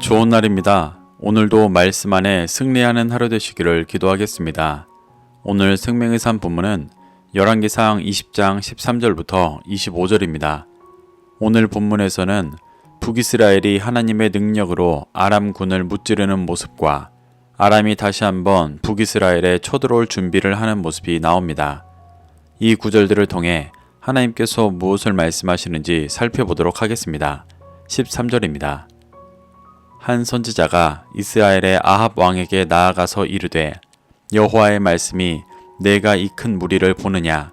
좋은 날입니다. 오늘도 말씀 안에 승리하는 하루 되시기를 기도하겠습니다. 오늘 생명의 산 본문은 열왕기상 20장 13절부터 25절입니다. 오늘 본문에서는 북이스라엘이 하나님의 능력으로 아람군을 무찌르는 모습과 아람이 다시 한번 북이스라엘에 쳐들어올 준비를 하는 모습이 나옵니다. 이 구절들을 통해 하나님께서 무엇을 말씀하시는지 살펴보도록 하겠습니다. 13절입니다. 한 선지자가 이스라엘의 아합 왕에게 나아가서 이르되 여호와의 말씀이 내가 이 큰 무리를 보느냐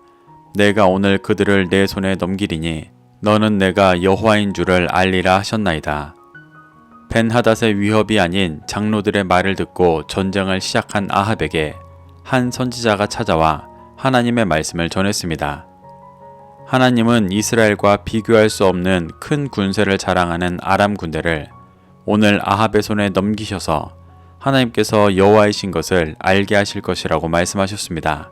내가 오늘 그들을 내 손에 넘기리니 너는 내가 여호와인 줄을 알리라 하셨나이다. 벤하닷의 위협이 아닌 장로들의 말을 듣고 전쟁을 시작한 아합에게 한 선지자가 찾아와 하나님의 말씀을 전했습니다. 하나님은 이스라엘과 비교할 수 없는 큰 군세를 자랑하는 아람 군대를 오늘 아합의 손에 넘기셔서 하나님께서 여호와이신 것을 알게 하실 것이라고 말씀하셨습니다.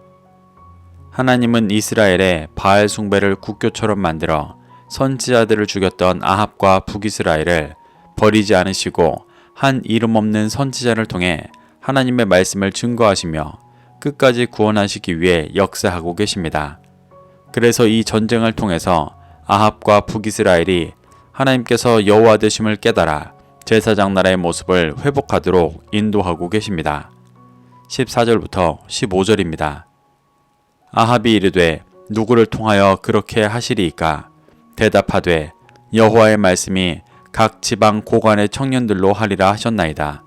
하나님은 이스라엘의 바알 숭배를 국교처럼 만들어 선지자들을 죽였던 아합과 북이스라엘을 버리지 않으시고 한 이름 없는 선지자를 통해 하나님의 말씀을 증거하시며 끝까지 구원하시기 위해 역사하고 계십니다. 그래서 이 전쟁을 통해서 아합과 북이스라엘이 하나님께서 여호와 되심을 깨달아 제사장 나라의 모습을 회복하도록 인도하고 계십니다. 14절부터 15절입니다. 아합이 이르되 누구를 통하여 그렇게 하시리이까? 대답하되 여호와의 말씀이 각 지방 고관의 청년들로 하리라 하셨나이다.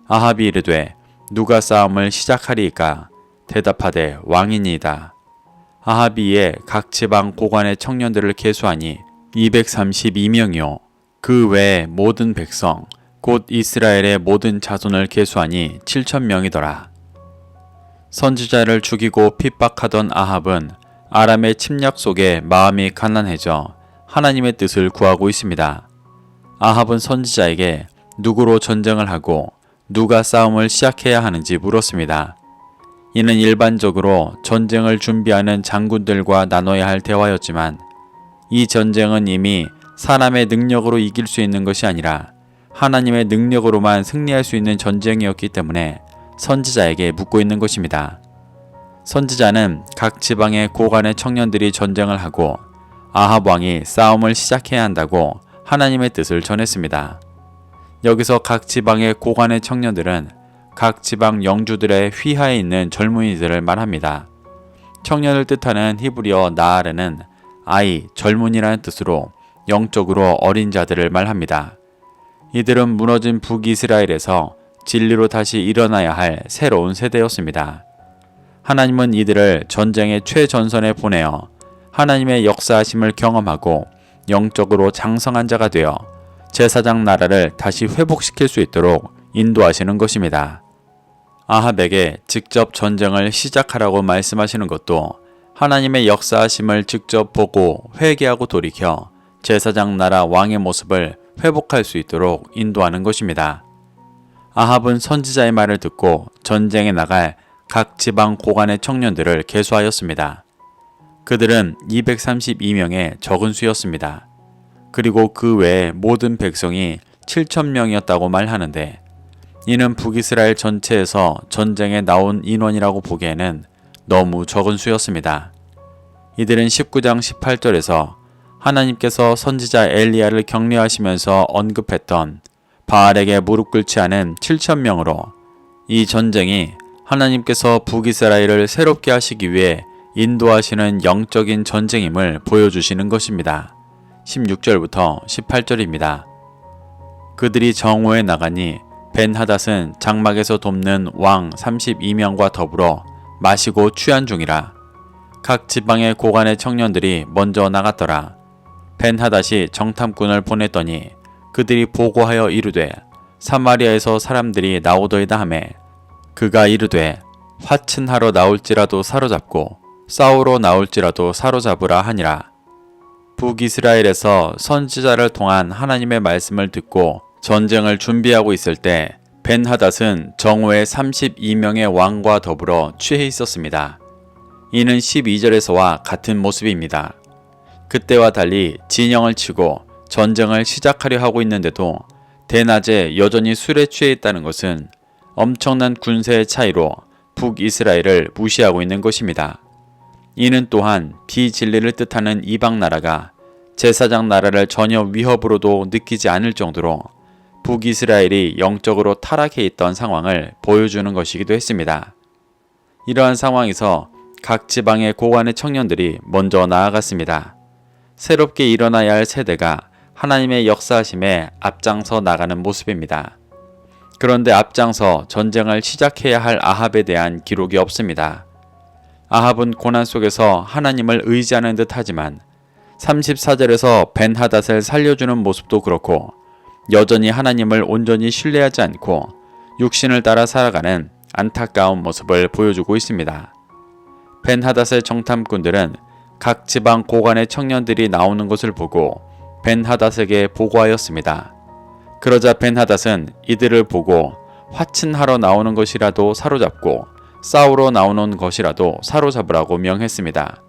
아합이 이르되 누가 싸움을 시작하리이까? 대답하되 왕이니이다. 아합이 이에 각 지방 고관의 청년들을 계수하니 232명이요 그 외에 모든 백성 곧 이스라엘의 모든 자손을 계수하니 7,000명이더라. 선지자를 죽이고 핍박하던 아합은 아람의 침략 속에 마음이 가난해져 하나님의 뜻을 구하고 있습니다. 아합은 선지자에게 누구로 전쟁을 하고 누가 싸움을 시작해야 하는지 물었습니다. 이는 일반적으로 전쟁을 준비하는 장군들과 나눠야 할 대화였지만 이 전쟁은 이미 사람의 능력으로 이길 수 있는 것이 아니라 하나님의 능력으로만 승리할 수 있는 전쟁이었기 때문에 선지자에게 묻고 있는 것입니다. 선지자는 각 지방의 고관의 청년들이 전쟁을 하고 아합 왕이 싸움을 시작해야 한다고 하나님의 뜻을 전했습니다. 여기서 각 지방의 고관의 청년들은 각 지방 영주들의 휘하에 있는 젊은이들을 말합니다. 청년을 뜻하는 히브리어 나아르는 아이, 젊은이라는 뜻으로 영적으로 어린 자들을 말합니다. 이들은 무너진 북이스라엘에서 진리로 다시 일어나야 할 새로운 세대였습니다. 하나님은 이들을 전쟁의 최전선에 보내어 하나님의 역사하심을 경험하고 영적으로 장성한 자가 되어 제사장 나라를 다시 회복시킬 수 있도록 인도하시는 것입니다. 아합에게 직접 전쟁을 시작하라고 말씀하시는 것도 하나님의 역사하심을 직접 보고 회개하고 돌이켜 제사장 나라 왕의 모습을 회복할 수 있도록 인도하는 것입니다. 아합은 선지자의 말을 듣고 전쟁에 나갈 각 지방 고관의 청년들을 계수하였습니다. 그들은 232명의 적은 수였습니다. 그리고 그 외에 모든 백성이 7,000명이었다고 말하는데 이는 북이스라엘 전체에서 전쟁에 나온 인원이라고 보기에는 너무 적은 수였습니다. 이들은 19장 18절에서 하나님께서 선지자 엘리야를 격려하시면서 언급했던 바알에게 무릎 꿇지 않은 7,000명으로 이 전쟁이 하나님께서 북이스라엘을 새롭게 하시기 위해 인도하시는 영적인 전쟁임을 보여주시는 것입니다. 16절부터 18절입니다. 그들이 정오에 나가니 벤하닷은 장막에서 돕는 왕 32명과 더불어 마시고 취한 중이라. 각 지방의 고관의 청년들이 먼저 나갔더라. 벤하닷이 정탐꾼을 보냈더니 그들이 보고하여 이르되 사마리아에서 사람들이 나오더이다 하매 그가 이르되 화친하러 나올지라도 사로잡고 싸우러 나올지라도 사로잡으라 하니라. 북이스라엘에서 선지자를 통한 하나님의 말씀을 듣고 전쟁을 준비하고 있을 때 벤하닷은 정오에 32명의 왕과 더불어 취해 있었습니다. 이는 12절에서와 같은 모습입니다. 그때와 달리 진영을 치고 전쟁을 시작하려 하고 있는데도 대낮에 여전히 술에 취해 있다는 것은 엄청난 군세의 차이로 북이스라엘을 무시하고 있는 것입니다. 이는 또한 비진리를 뜻하는 이방 나라가 제사장 나라를 전혀 위협으로도 느끼지 않을 정도로 북이스라엘이 영적으로 타락해 있던 상황을 보여주는 것이기도 했습니다. 이러한 상황에서 각 지방의 고관의 청년들이 먼저 나아갔습니다. 새롭게 일어나야 할 세대가 하나님의 역사하심에 앞장서 나가는 모습입니다. 그런데 앞장서 전쟁을 시작해야 할 아합에 대한 기록이 없습니다. 아합은 고난 속에서 하나님을 의지하는 듯 하지만 34절에서 벤하닷을 살려주는 모습도 그렇고 여전히 하나님을 온전히 신뢰하지 않고 육신을 따라 살아가는 안타까운 모습을 보여주고 있습니다. 벤하닷의 정탐꾼들은 각 지방 고관의 청년들이 나오는 것을 보고 벤하닷에게 보고하였습니다. 그러자 벤하닷은 이들을 보고 화친하러 나오는 것이라도 사로잡고 싸우러 나오는 것이라도 사로잡으라고 명했습니다.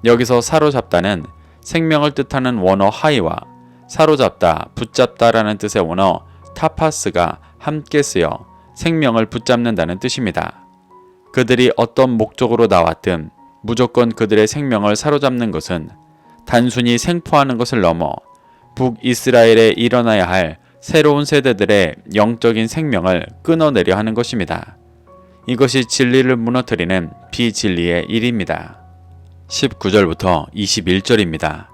여기서 사로잡다는 생명을 뜻하는 원어 하이와 사로잡다, 붙잡다라는 뜻의 원어 타파스가 함께 쓰여 생명을 붙잡는다는 뜻입니다. 그들이 어떤 목적으로 나왔든 무조건 그들의 생명을 사로잡는 것은 단순히 생포하는 것을 넘어 북이스라엘에 일어나야 할 새로운 세대들의 영적인 생명을 끊어내려 하는 것입니다. 이것이 진리를 무너뜨리는 비진리의 일입니다. 19절부터 21절입니다.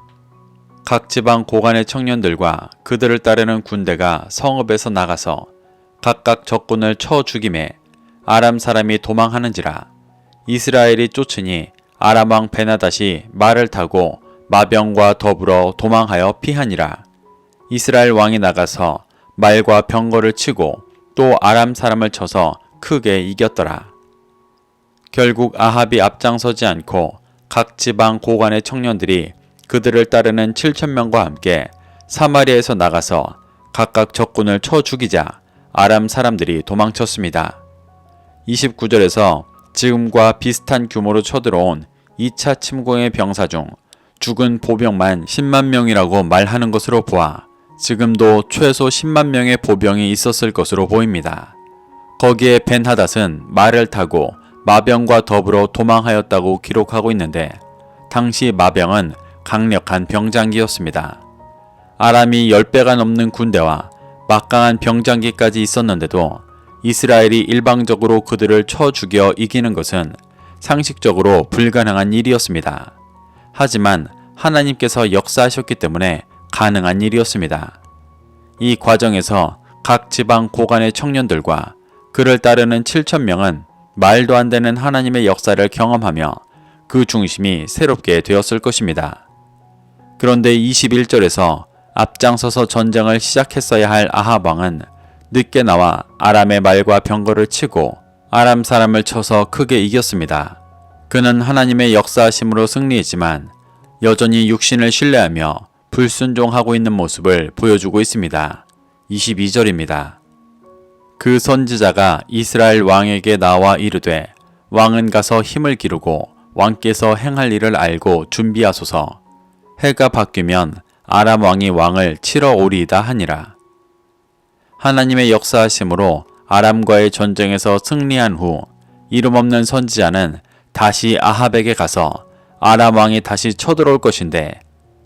각 지방 고관의 청년들과 그들을 따르는 군대가 성읍에서 나가서 각각 적군을 쳐 죽임에 아람 사람이 도망하는지라. 이스라엘이 쫓으니 아람 왕 베나닷이 말을 타고 마병과 더불어 도망하여 피하니라. 이스라엘 왕이 나가서 말과 병거를 치고 또 아람 사람을 쳐서 크게 이겼더라. 결국 아합이 앞장서지 않고 각 지방 고관의 청년들이 그들을 따르는 7,000명과 함께 사마리아에서 나가서 각각 적군을 쳐 죽이자 아람 사람들이 도망쳤습니다. 29절에서 지금과 비슷한 규모로 쳐들어온 2차 침공의 병사 중 죽은 보병만 10만 명이라고 말하는 것으로 보아 지금도 최소 10만 명의 보병이 있었을 것으로 보입니다. 거기에 벤하닷은 말을 타고 마병과 더불어 도망하였다고 기록하고 있는데 당시 마병은 강력한 병장기였습니다. 아람이 10배가 넘는 군대와 막강한 병장기까지 있었는데도 이스라엘이 일방적으로 그들을 쳐 죽여 이기는 것은 상식적으로 불가능한 일이었습니다. 하지만 하나님께서 역사하셨기 때문에 가능한 일이었습니다. 이 과정에서 각 지방 고관의 청년들과 그를 따르는 7,000명은 말도 안 되는 하나님의 역사를 경험하며 그 중심이 새롭게 되었을 것입니다. 그런데 21절에서 앞장서서 전쟁을 시작했어야 할 아합 왕은 늦게 나와 아람의 말과 병거를 치고 아람 사람을 쳐서 크게 이겼습니다. 그는 하나님의 역사하심으로 승리했지만 여전히 육신을 신뢰하며 불순종하고 있는 모습을 보여주고 있습니다. 22절입니다. 그 선지자가 이스라엘 왕에게 나와 이르되 왕은 가서 힘을 기르고 왕께서 행할 일을 알고 준비하소서. 해가 바뀌면 아람 왕이 왕을 치러 오리이다 하니라. 하나님의 역사하심으로 아람과의 전쟁에서 승리한 후 이름 없는 선지자는 다시 아합에게 가서 아람 왕이 다시 쳐들어올 것인데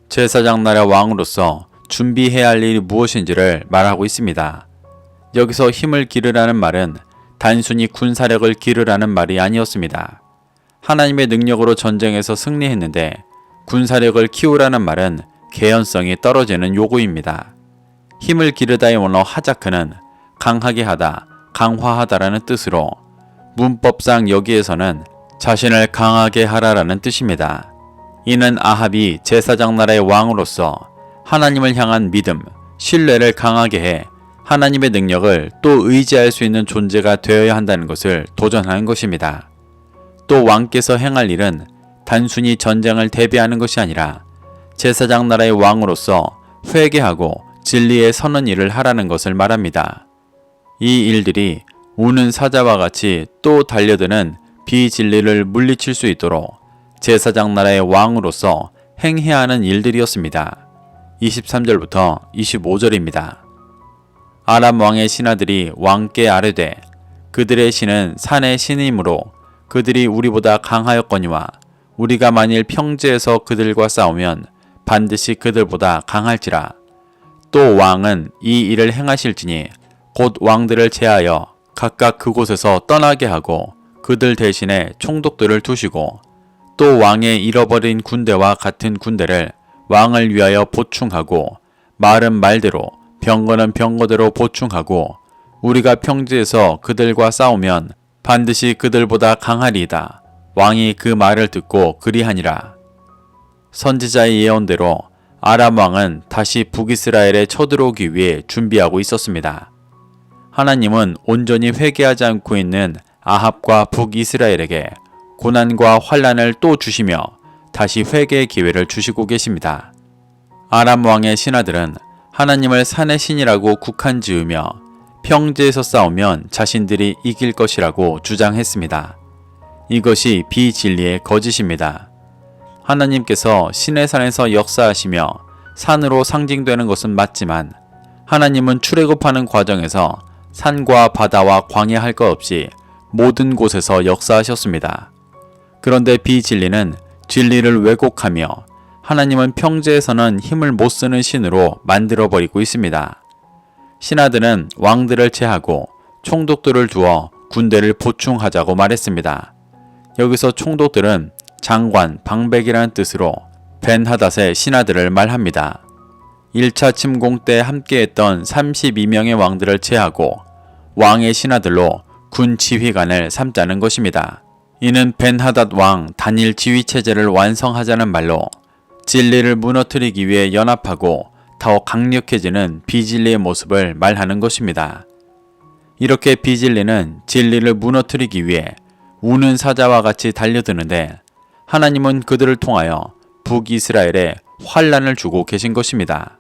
제사장 나라 왕으로서 준비해야 할 일이 무엇인지를 말하고 있습니다. 여기서 힘을 기르라는 말은 단순히 군사력을 기르라는 말이 아니었습니다. 하나님의 능력으로 전쟁에서 승리했는데 군사력을 키우라는 말은 개연성이 떨어지는 요구입니다. 힘을 기르다의 원어 하자크는 강하게 하다, 강화하다라는 뜻으로 문법상 여기에서는 자신을 강하게 하라라는 뜻입니다. 이는 아합이 제사장 나라의 왕으로서 하나님을 향한 믿음, 신뢰를 강하게 해 하나님의 능력을 또 의지할 수 있는 존재가 되어야 한다는 것을 도전하는 것입니다. 또 왕께서 행할 일은 단순히 전쟁을 대비하는 것이 아니라 제사장 나라의 왕으로서 회개하고 진리에 서는 일을 하라는 것을 말합니다. 이 일들이 우는 사자와 같이 또 달려드는 비진리를 물리칠 수 있도록 제사장 나라의 왕으로서 행해야 하는 일들이었습니다. 23절부터 25절입니다. 아람 왕의 신하들이 왕께 아뢰되 그들의 신은 산의 신이므로 그들이 우리보다 강하였거니와 우리가 만일 평지에서 그들과 싸우면 반드시 그들보다 강할지라. 또 왕은 이 일을 행하실지니 곧 왕들을 제하여 각각 그곳에서 떠나게 하고 그들 대신에 총독들을 두시고 또 왕의 잃어버린 군대와 같은 군대를 왕을 위하여 보충하고 말은 말대로 병거는 병거대로 보충하고 우리가 평지에서 그들과 싸우면 반드시 그들보다 강하리이다. 왕이 그 말을 듣고 그리하니라. 선지자의 예언대로 아람 왕은 다시 북이스라엘에 쳐들어오기 위해 준비하고 있었습니다. 하나님은 온전히 회개하지 않고 있는 아합과 북이스라엘에게 고난과 환란을 또 주시며 다시 회개의 기회를 주시고 계십니다. 아람 왕의 신하들은 하나님을 산의 신이라고 국한 지으며 평지에서 싸우면 자신들이 이길 것이라고 주장했습니다. 이것이 비진리의 거짓입니다. 하나님께서 시내산에서 역사하시며 산으로 상징되는 것은 맞지만 하나님은 출애굽하는 과정에서 산과 바다와 광야 할 것 없이 모든 곳에서 역사하셨습니다. 그런데 비진리는 진리를 왜곡하며 하나님은 평지에서는 힘을 못 쓰는 신으로 만들어버리고 있습니다. 신하들은 왕들을 제하고 총독들을 두어 군대를 보충하자고 말했습니다. 여기서 총독들은 장관, 방백이라는 뜻으로 벤하닷의 신하들을 말합니다. 1차 침공 때 함께했던 32명의 왕들을 제하고 왕의 신하들로 군 지휘관을 삼자는 것입니다. 이는 벤하닷 왕 단일 지휘 체제를 완성하자는 말로 진리를 무너뜨리기 위해 연합하고 더 강력해지는 비진리의 모습을 말하는 것입니다. 이렇게 비진리는 진리를 무너뜨리기 위해 우는 사자와 같이 달려드는데 하나님은 그들을 통하여 북이스라엘에 환란을 주고 계신 것입니다.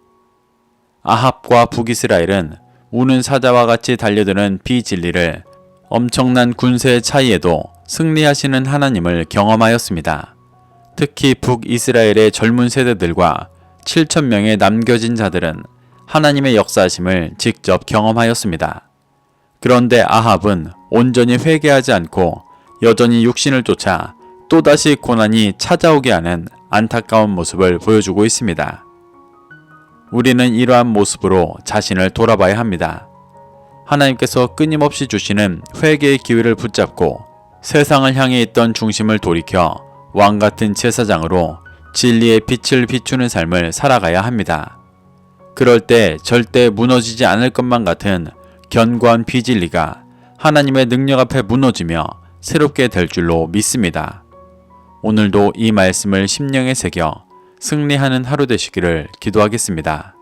아합과 북이스라엘은 우는 사자와 같이 달려드는 비진리를 엄청난 군세의 차이에도 승리하시는 하나님을 경험하였습니다. 특히 북이스라엘의 젊은 세대들과 7,000명의 남겨진 자들은 하나님의 역사하심을 직접 경험하였습니다. 그런데 아합은 온전히 회개하지 않고 여전히 육신을 쫓아 또다시 고난이 찾아오게 하는 안타까운 모습을 보여주고 있습니다. 우리는 이러한 모습으로 자신을 돌아봐야 합니다. 하나님께서 끊임없이 주시는 회개의 기회를 붙잡고 세상을 향해 있던 중심을 돌이켜 왕같은 제사장으로 진리의 빛을 비추는 삶을 살아가야 합니다. 그럴 때 절대 무너지지 않을 것만 같은 견고한 비진리가 하나님의 능력 앞에 무너지며 새롭게 될 줄로 믿습니다. 오늘도 이 말씀을 심령에 새겨 승리하는 하루 되시기를 기도하겠습니다.